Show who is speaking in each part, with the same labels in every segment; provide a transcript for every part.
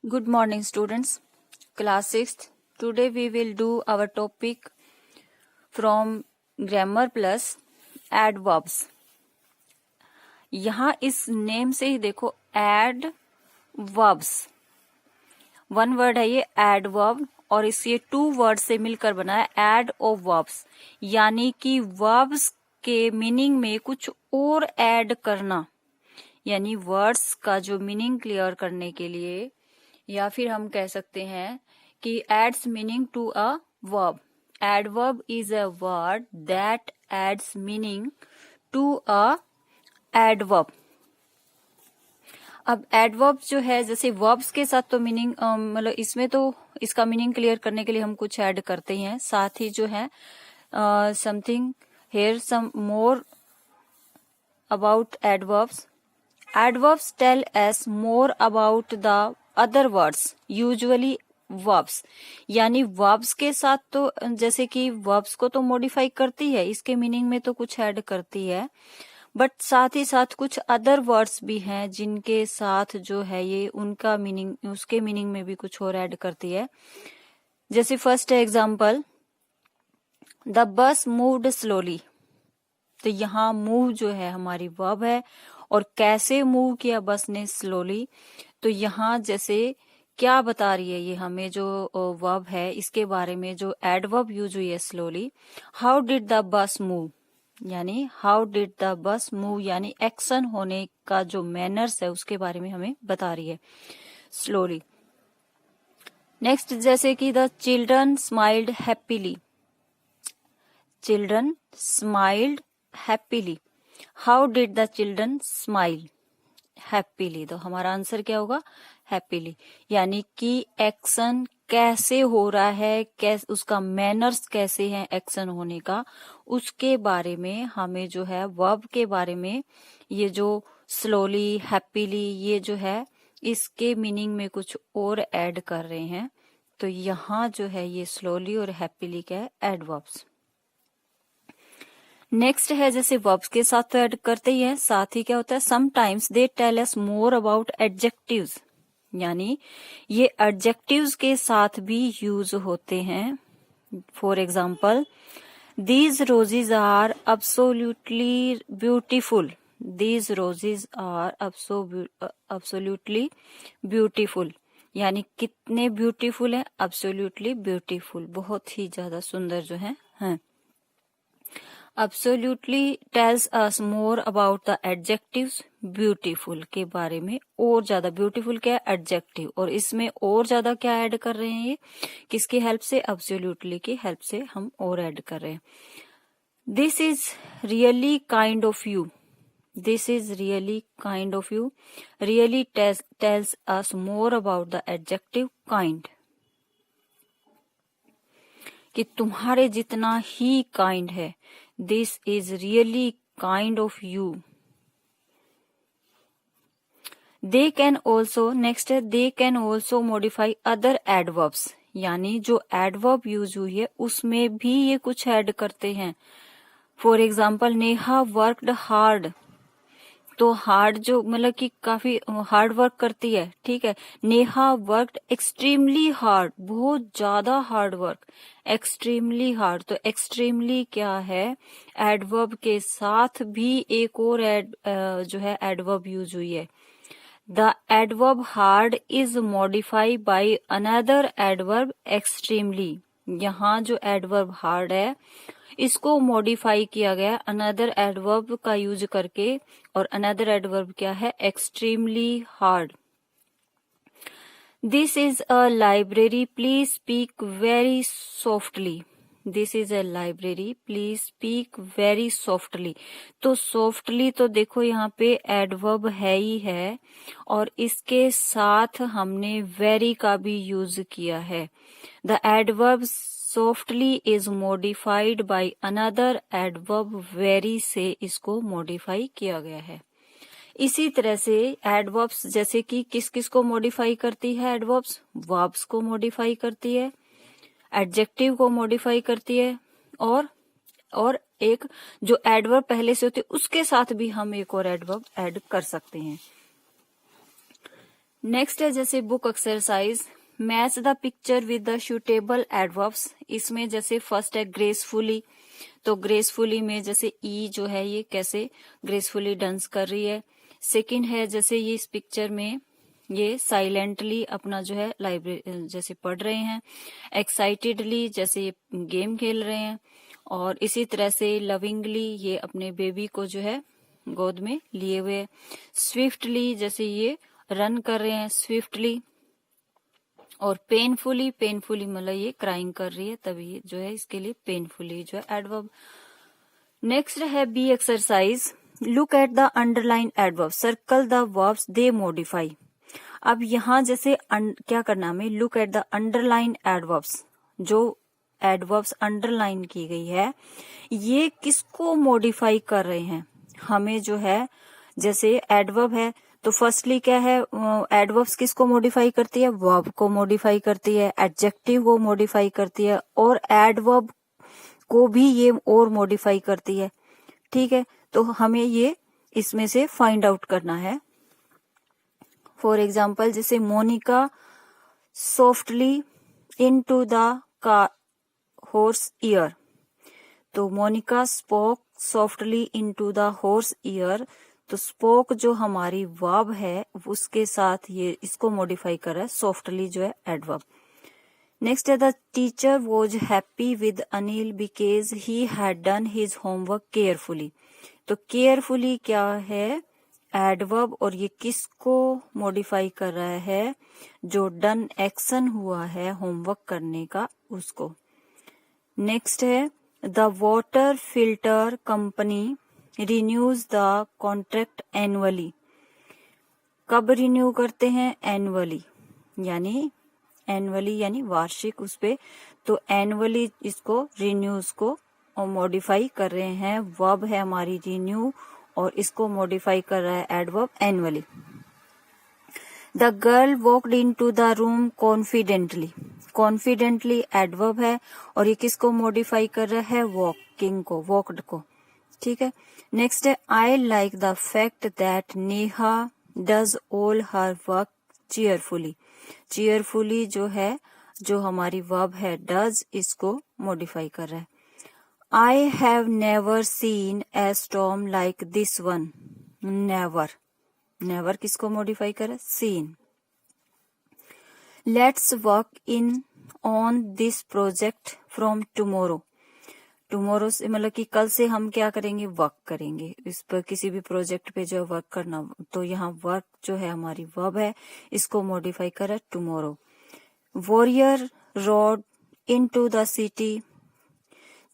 Speaker 1: Good morning, students. Class 6th. Today we will do our topic from Grammar Plus Adverbs. यहाँ इस name से ही देखो adverbs. One word है ये adverb और इस ये टू वर्ड से मिलकर बना है add of verbs. यानी कि verbs के मीनिंग में कुछ और ऐड करना, यानी वर्ड्स का जो मीनिंग क्लियर करने के लिए, या फिर हम कह सकते हैं कि adds meaning to a verb. Adverb is a word that adds meaning to a adverb. अब एडवर्ब जो है, जैसे वर्ब्स के साथ तो मीनिंग मतलब इसमें तो इसका मीनिंग क्लियर करने के लिए हम कुछ ऐड करते ही हैं. साथ ही जो है something here some more about adverbs. Adverbs tell us more about the other words, usually verbs. यानी verbs के साथ तो जैसे कि verbs को तो modify करती है, इसके मीनिंग में तो कुछ ऐड करती है, बट साथ ही साथ कुछ अदर वर्ड्स भी हैं जिनके साथ जो है ये उनका मीनिंग, उसके मीनिंग में भी कुछ और ऐड करती है. जैसे first example, the bus moved slowly. तो यहाँ मूव जो है हमारी वर्ब है, और कैसे मूव किया बस ने, स्लोली. तो यहाँ जैसे क्या बता रही है ये हमें, जो वर्ब है इसके बारे में जो एडवर्ब यूज हुई है slowly. How did the bus move, यानी how did the bus move यानी एक्शन होने का जो मैनर्स है उसके बारे में हमें बता रही है स्लोली. नेक्स्ट, जैसे कि the children smiled happily. Children smiled happily. How did the children smile happily. तो हमारा आंसर क्या होगा, हैप्पीली. यानी कि एक्शन कैसे हो रहा है, कैसे उसका मैनर्स कैसे है एक्शन होने का, उसके बारे में हमें जो है वर्ब के बारे में ये जो स्लोली, हैप्पीली, ये जो है इसके मीनिंग में कुछ और ऐड कर रहे हैं. तो यहाँ जो है ये स्लोली और हैप्पीली क्या है, एडवर्ब्स. नेक्स्ट है जैसे वर्ब्स के साथ तो ऐड करते ही है, साथ ही क्या होता है, sometimes they tell us more about adjectives. यानी ये एडजेक्टिव्स के साथ भी यूज होते हैं. For example, these roses are absolutely beautiful. These roses are absolutely beautiful. यानी कितने ब्यूटीफुल है, अब्सोल्युटली ब्यूटीफुल, बहुत ही ज्यादा सुंदर जो है. Absolutely tells us more about the adjectives beautiful के बारे में और ज्यादा. ब्यूटीफुल क्या है, एडजेक्टिव, और इसमें और ज्यादा क्या ऐड कर रहे हैं, ये किसकी हेल्प से, absolutely की हेल्प से हम और ऐड कर रहे हैं. This is really kind of you. This is really kind of you. Really tells us more about the adjective kind. कि तुम्हारे जितना ही काइंड है. This is really kind of you. They can also, next है, they can also modify other adverbs. यानी जो adverb use हुई है उसमें भी ये कुछ ऐड करते हैं. For example, Neha worked hard. तो हार्ड जो मतलब कि काफी हार्ड वर्क करती है, ठीक है. नेहा वर्कड एक्सट्रीमली हार्ड, बहुत ज्यादा हार्ड वर्क. एक्सट्रीमली हार्ड, तो एक्सट्रीमली क्या है, एडवर्ब के साथ भी एक और जो है एडवर्ब यूज हुई है. The adverb hard is modified by another adverb extremely. यहाँ जो एडवर्ब हार्ड है इसको मॉडिफाई किया गया अनदर एडवर्ब का यूज करके, और अनदर एडवर्ब क्या है, extremely hard. This is a library, please speak very softly. This is a library, please speak very softly. तो सॉफ्टली तो देखो यहाँ पे एडवर्ब है ही है, और इसके साथ हमने वेरी का भी यूज किया है. The adverb softly is modified by another adverb very से इसको मॉडिफाई किया गया है. इसी तरह से एडवर्ब्स जैसे कि किस किस को मॉडिफाई करती है, एडवर्ब्स वर्ब्स को मॉडिफाई करती है, एडजेक्टिव को मॉडिफाई करती है, और एक जो एडवर्ब पहले से होती है उसके साथ भी हम एक और एडवर्ब ऐड कर सकते हैं. नेक्स्ट है जैसे book exercise, match the picture with the suitable adverbs. इसमें जैसे फर्स्ट है ग्रेसफुली, तो ग्रेसफुली में जैसे ई जो है ये कैसे ग्रेसफुली डांस कर रही है। सेकंड है जैसे ये इस पिक्चर में ये साइलेंटली अपना जो है लाइब्रेरी जैसे पढ़ रहे हैं। एक्साइटेडली जैसे ये गेम खेल रहे हैं। और इसी तरह से लविंगली ये अपने बेबी को जो है गोद में लिए हुए। स्विफ्टली जैसे ये रन कर रहे हैं स्विफ्टली। और पेनफुली, पेनफुली मतलब ये क्राइंग कर रही है, तभी जो है इसके लिए पेनफुली जो है एडवर्ब। नेक्स्ट है B exercise, look at the underline adverb, circle the verbs they modify. अब यहाँ जैसे क्या करना हमें, look at the underline adverbs, जो एडवर्ब्स अंडरलाइन की गई है ये किसको मॉडिफाई कर रहे हैं। हमें जो है जैसे एडवर्ब है तो फर्स्टली क्या है, एडवर्ब्स किसको मॉडिफाई करती है, वर्ब को मॉडिफाई करती है, एडजेक्टिव को मॉडिफाई करती है और एडवर्ब को भी ये और मॉडिफाई करती है। ठीक है, तो हमें ये इसमें से फाइंड आउट करना है। फॉर एग्जाम्पल जैसे Monica softly into the car horse ear, तो Monica spoke softly into the horse ear, तो स्पोक जो हमारी वर्ब है उसके साथ ये इसको मॉडिफाई कर रहा है, सॉफ्टली जो है एडवर्ब। नेक्स्ट है the teacher was happy with Anil because he had done his homework carefully, तो केयरफुली क्या है एडवर्ब और ये किसको मॉडिफाई कर रहा है, जो डन एक्शन हुआ है होमवर्क करने का उसको। नेक्स्ट है the water filter company renews the contract annually, कब रिन्यू करते हैं, एनुअली यानी वार्षिक उस पे, तो एनुअली इसको रिन्यूज को मॉडिफाई कर रहे हैं, वर्ब है हमारी रिन्यू और इसको मॉडिफाई कर रहा है adverb annually. The girl walked into the room confidently, confidently adverb है और ये किसको मॉडिफाई कर रहा है, वॉकिंग को, वॉकड को। ठीक है, नेक्स्ट है I like the fact that Neha does all her work cheerfully, cheerfully जो है जो हमारी वर्ब है डज इसको मॉडिफाई कर रहा है। I have never seen a storm like this one, never, never किसको मॉडिफाई कर रहा है, seen. Let's work in on this project from tomorrow, tomorrow से मतलब कि कल से हम क्या करेंगे, वर्क करेंगे इस पर, किसी भी प्रोजेक्ट पे जो वर्क करना, तो यहाँ वर्क जो है हमारी वर्ब है इसको मॉडिफाई कर रहा है tomorrow. Warrior rode into the city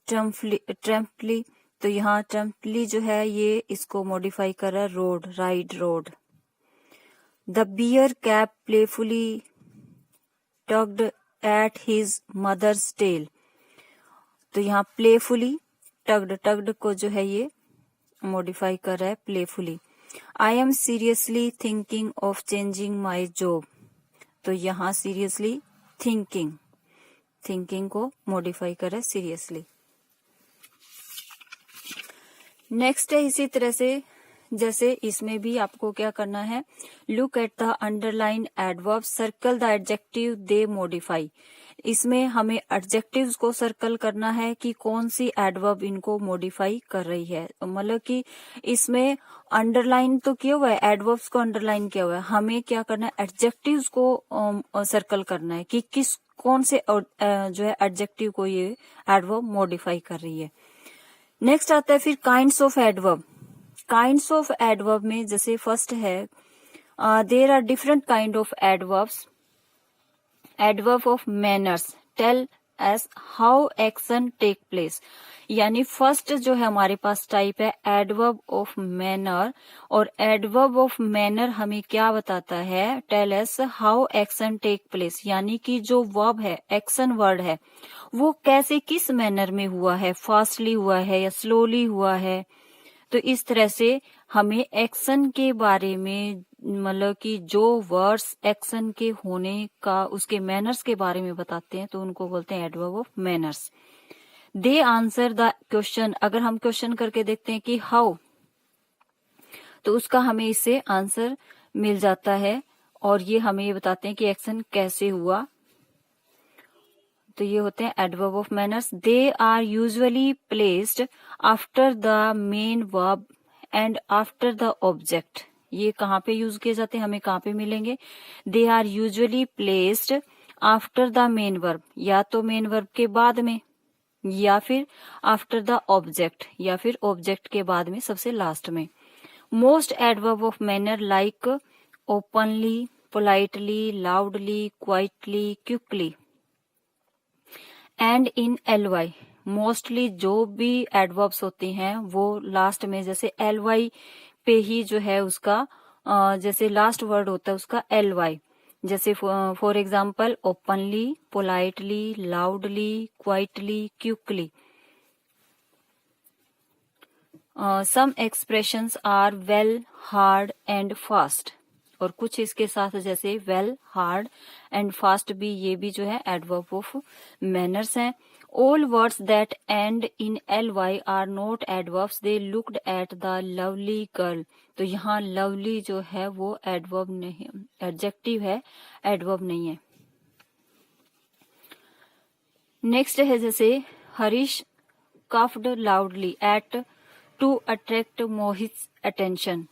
Speaker 1: triumphantly, तो यहाँ ट्रम्पली जो है ये इसको मॉडिफाई कर रहा है rode, ride rode. The bear cub playfully tugged at his mother's tail, तो यहाँ प्लेफुली टग्ड, टग्ड को जो है ये मॉडिफाई कर रहा है playfully. I am seriously thinking of changing my job, तो यहाँ सीरियसली थिंकिंग, थिंकिंग को मॉडिफाई कर रहा है सीरियसली। नेक्स्ट है इसी तरह से जैसे इसमें भी आपको क्या करना है, look at the underline adverb, circle the adjective they modify. इसमें हमें एडजेक्टिव्स को सर्कल करना है कि कौन सी एडवर्ब इनको मॉडिफाई कर रही है, मतलब कि इसमें अंडरलाइन तो किया हुआ है, एडवर्ब्स को अंडरलाइन किया हुआ है, हमें क्या करना है एडजेक्टिव्स को सर्कल करना है कि किस कौन से जो है एडजेक्टिव को ये एडवर्ब मॉडिफाई कर रही है। नेक्स्ट आता है फिर kinds of adverb. Kinds of adverb में जैसे फर्स्ट है there are different kind of adverbs, adverb of manners tell us how action take place, यानी फर्स्ट जो है हमारे पास टाइप है एडवर्ब ऑफ मैनर, और एडवर्ब ऑफ मैनर हमें क्या बताता है, tell us how action take place, यानी कि जो वर्ब है एक्शन वर्ड है वो कैसे किस मैनर में हुआ है, फास्टली हुआ है या स्लोली हुआ है। तो इस तरह से हमें एक्शन के बारे में मतलब कि जो वर्ड्स एक्शन के होने का उसके मैनर्स के बारे में बताते हैं तो उनको बोलते हैं adverb of manners. They answer the question, अगर हम क्वेश्चन करके देखते हैं कि हाउ, तो उसका हमें इससे आंसर मिल जाता है और ये हमें ये बताते हैं कि एक्शन कैसे हुआ। तो ये होते हैं adverb of manners. They are usually placed after the main verb and after the object. ये कहाँ पे यूज किए जाते हैं, हमें कहाँ पे मिलेंगे? They are usually placed after the main verb, या तो मेन वर्ब के बाद में, या फिर आफ्टर द ऑब्जेक्ट, या फिर ऑब्जेक्ट के बाद में सबसे लास्ट में। Most adverb of manner like openly, politely, loudly, quietly, quickly and in ly। Mostly जो भी एडवर्ब्स होते हैं वो लास्ट में जैसे ly पे ही जो है उसका जैसे लास्ट वर्ड होता है उसका ly। जैसे for example openly, politely, loudly, quietly, quickly. Some expressions are well, hard and fast. और कुछ इसके साथ जैसे वेल, हार्ड एंड फास्ट भी, ये भी जो है एडवर्ब ऑफ मैनर्स हैं। All words that end in ly are not adverbs, they looked at the lovely girl. तो यहाँ लवली जो है वो एडवर्ब नहीं, एडजेक्टिव है, एडवर्ब नहीं है। नेक्स्ट है जैसे Harish coughed loudly at to attract Mohit's attention.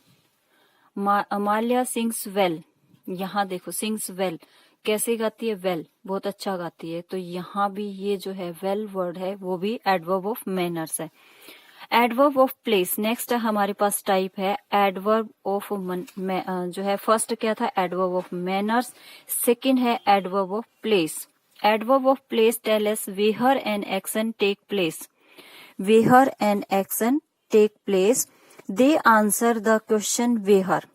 Speaker 1: Amalya sings well. यहाँ देखो सिंग्स वेल कैसे गाती है, वेल बहुत अच्छा गाती है। तो यहाँ भी ये जो है वेल वर्ड है वो भी एडवर्ब ऑफ मैनर्स है। Adverb of place. नेक्स्ट हमारे पास टाइप है एडवर्ब ऑफ जो है फर्स्ट क्या था, एडवर्ब ऑफ मैनर्स। सेकंड है adverb of place. Adverb of place tell us where an action take place. Where an action take place, they answer the question where.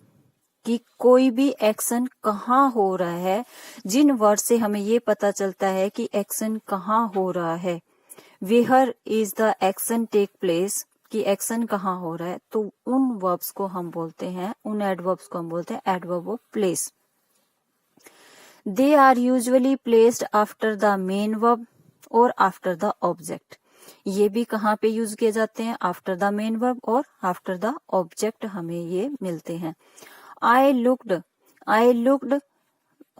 Speaker 1: कि कोई भी action कहाँ हो रहा है, जिन वर्ड से हमें ये पता चलता है कि एक्शन कहाँ हो रहा है। Where is the action take place, कि एक्शन कहाँ हो रहा है, तो उन वर्ब्स को हम बोलते हैं, उन एडवर्ब्स को हम बोलते हैं adverb of place. They are usually placed after the main verb और आफ्टर द ऑब्जेक्ट। ये भी कहाँ पे यूज किए जाते हैं, आफ्टर द मेन वर्ब और आफ्टर द ऑब्जेक्ट हमें ये मिलते हैं। आई लुक्ड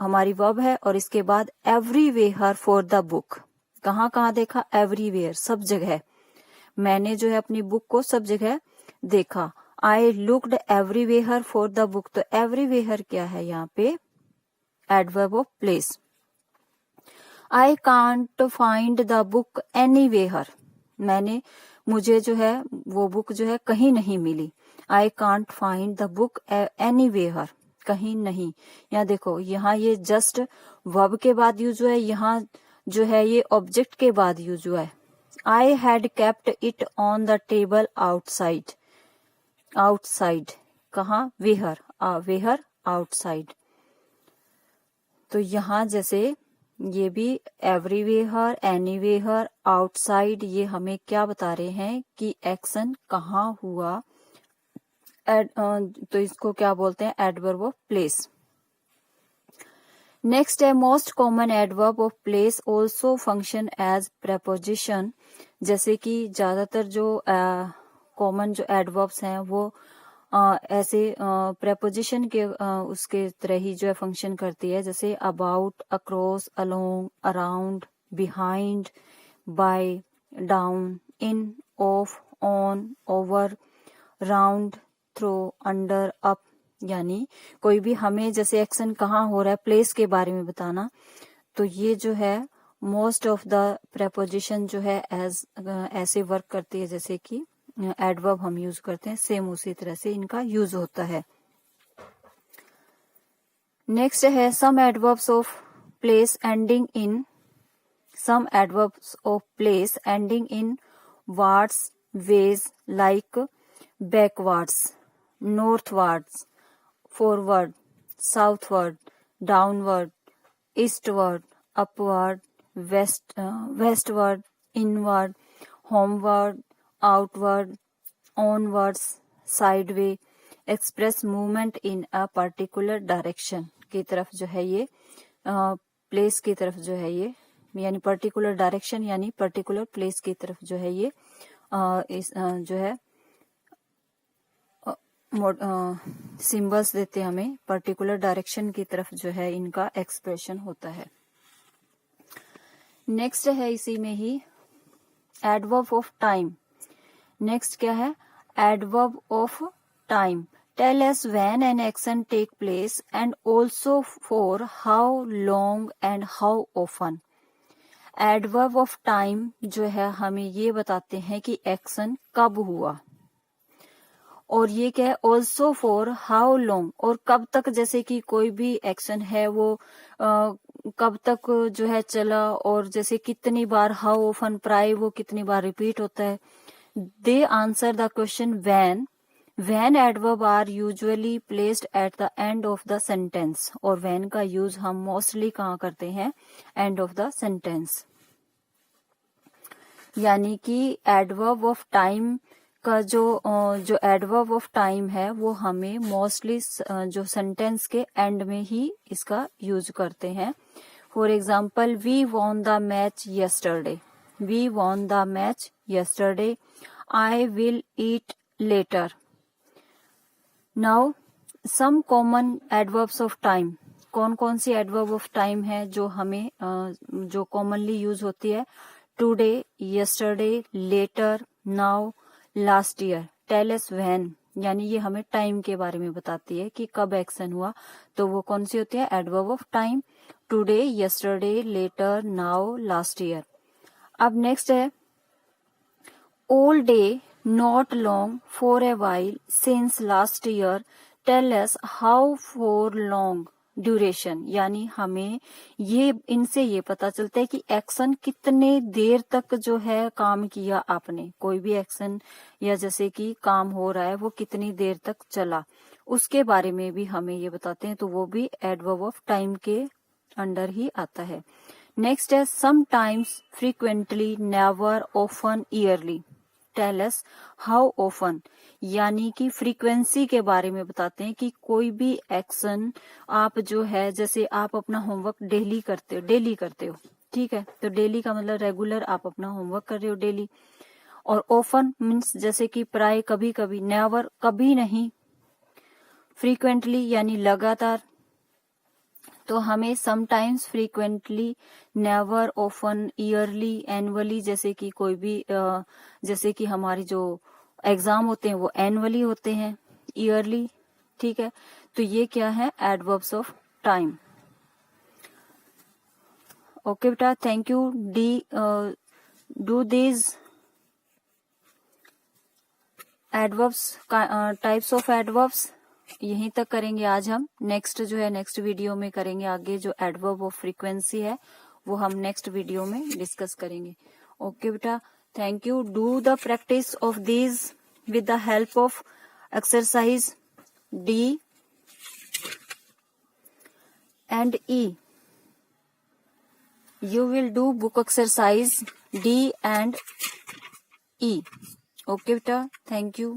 Speaker 1: हमारी वर्ब है और इसके बाद एवरीवेयर फॉर द बुक। कहाँ कहाँ देखा, एवरीवेयर सब जगह। मैंने जो है अपनी बुक को सब जगह देखा। I looked everywhere for the book. तो एवरीवेयर क्या है यहाँ पे, adverb of place. I can't find the book anywhere. मुझे जो है वो बुक जो है कहीं नहीं मिली। I can't find the book anywhere, कहीं नहीं। यहाँ देखो, यहाँ ये जस्ट वर्ब के बाद यूज हुआ है, यहाँ जो है ये ऑब्जेक्ट के बाद यूज हुआ है। I had kept it on the table outside. Outside कहाँ, वेयर, वेयर आउटसाइड। तो यहाँ जैसे ये भी एवरीवेयर, एनीवेयर, आउटसाइड, ये हमें क्या बता रहे हैं कि एक्शन कहाँ हुआ। तो इसको क्या बोलते हैं, एडवर्ब ऑफ प्लेस। नेक्स्ट है most common adverb of place also function as preposition. जैसे कि ज्यादातर जो कॉमन जो एडवर्ब्स हैं वो ऐसे प्रेपोजिशन के उसके तरह ही जो है फंक्शन करती है। जैसे about, across, along, around, behind, by, down, in, off, on, over, round, through, under, up. यानी कोई भी हमें जैसे एक्शन कहाँ हो रहा है, प्लेस के बारे में बताना, तो ये जो है मोस्ट ऑफ द प्रेपोजिशन जो है एज ऐसे वर्क करती है जैसे कि एडवर्ब हम यूज करते हैं, सेम उसी तरह से इनका यूज होता है। नेक्स्ट है some adverbs of place ending in, some adverbs of place ending in wards, ways, like backwards, northwards, forward, southward, downward, eastward, upward, westward, inward, homeward, outward, onwards, sideway, express movement in a particular direction की तरफ जो है ये place की तरफ जो है ये, यानी पर्टिकुलर डायरेक्शन यानी पर्टिकुलर प्लेस की तरफ जो है ये जो है सिंबल्स देते हैं हमें, पर्टिकुलर डायरेक्शन की तरफ जो है इनका एक्सप्रेशन होता है। नेक्स्ट है इसी में ही एडवर्ब ऑफ टाइम। नेक्स्ट क्या है? Adverb of time. Tell us when an action take place and also for how long and how often. Adverb of time जो है हमें ये बताते हैं कि एक्शन कब हुआ, और ये क्या है? ऑल्सो फॉर हाउ लॉन्ग, और कब तक, जैसे कि कोई भी एक्शन है वो कब तक जो है चला, और जैसे कितनी बार, हाउ ऑफन प्राय वो कितनी बार रिपीट होता है। They answer the question when adverb are usually placed at the end of the sentence, और व्हेन का यूज हम मोस्टली कहाँ करते हैं? End of the sentence. यानी कि एडवर्ब ऑफ टाइम का जो एडवर्ब ऑफ टाइम है वो हमें मोस्टली जो सेंटेंस के एंड में ही इसका यूज करते हैं। For example, we won the match yesterday, we won the match yesterday, I will eat later. Now some common adverbs of time. कौन कौन सी एडवर्ब ऑफ टाइम है जो हमें जो कॉमनली यूज होती है? Today, yesterday, later, now, last year. Tell us when, यानी ये हमें टाइम के बारे में बताती है कि कब एक्शन हुआ, तो वो कौन सी होती है? Adverb of time. Today, yesterday, later, now, last year. अब नेक्स्ट है all day, not long, for a while, since last year, tell us how for long, duration. यानी हमें ये इनसे ये पता चलता है कि एक्शन कितने देर तक जो है काम किया आपने, कोई भी एक्शन या जैसे कि काम हो रहा है वो कितनी देर तक चला, उसके बारे में भी हमें ये बताते हैं, तो वो भी एडवर्ब ऑफ टाइम के अंडर ही आता है। नेक्स्ट है sometimes, frequently, never, often, yearly. Tell us how often, यानी कि फ्रीक्वेंसी के बारे में बताते हैं कि कोई भी एक्शन आप जो है, जैसे आप अपना होमवर्क डेली करते हो, ठीक है, तो डेली का मतलब रेगुलर आप अपना होमवर्क कर रहे हो डेली। और ऑफन मीन्स जैसे कि प्राय, कभी कभी, नेवर कभी नहीं, फ्रीक्वेंटली यानी लगातार। तो हमें sometimes, frequently, never, often, yearly, annually, जैसे कि कोई भी जैसे कि हमारी जो एग्जाम होते हैं वो एनुअली होते हैं, ईयरली, ठीक है। तो ये क्या है? Adverbs of time. ओके बेटा, thank you. Do these adverbs, types of adverbs यहीं तक करेंगे आज हम। नेक्स्ट जो है नेक्स्ट वीडियो में करेंगे आगे, जो एडवर्ब ऑफ फ्रीक्वेंसी है वो हम नेक्स्ट वीडियो में डिस्कस करेंगे। ओके बेटा, thank you. Do the practice of these with the help of exercise D and E. You will do book exercise D and E. Okay, beta. Thank you.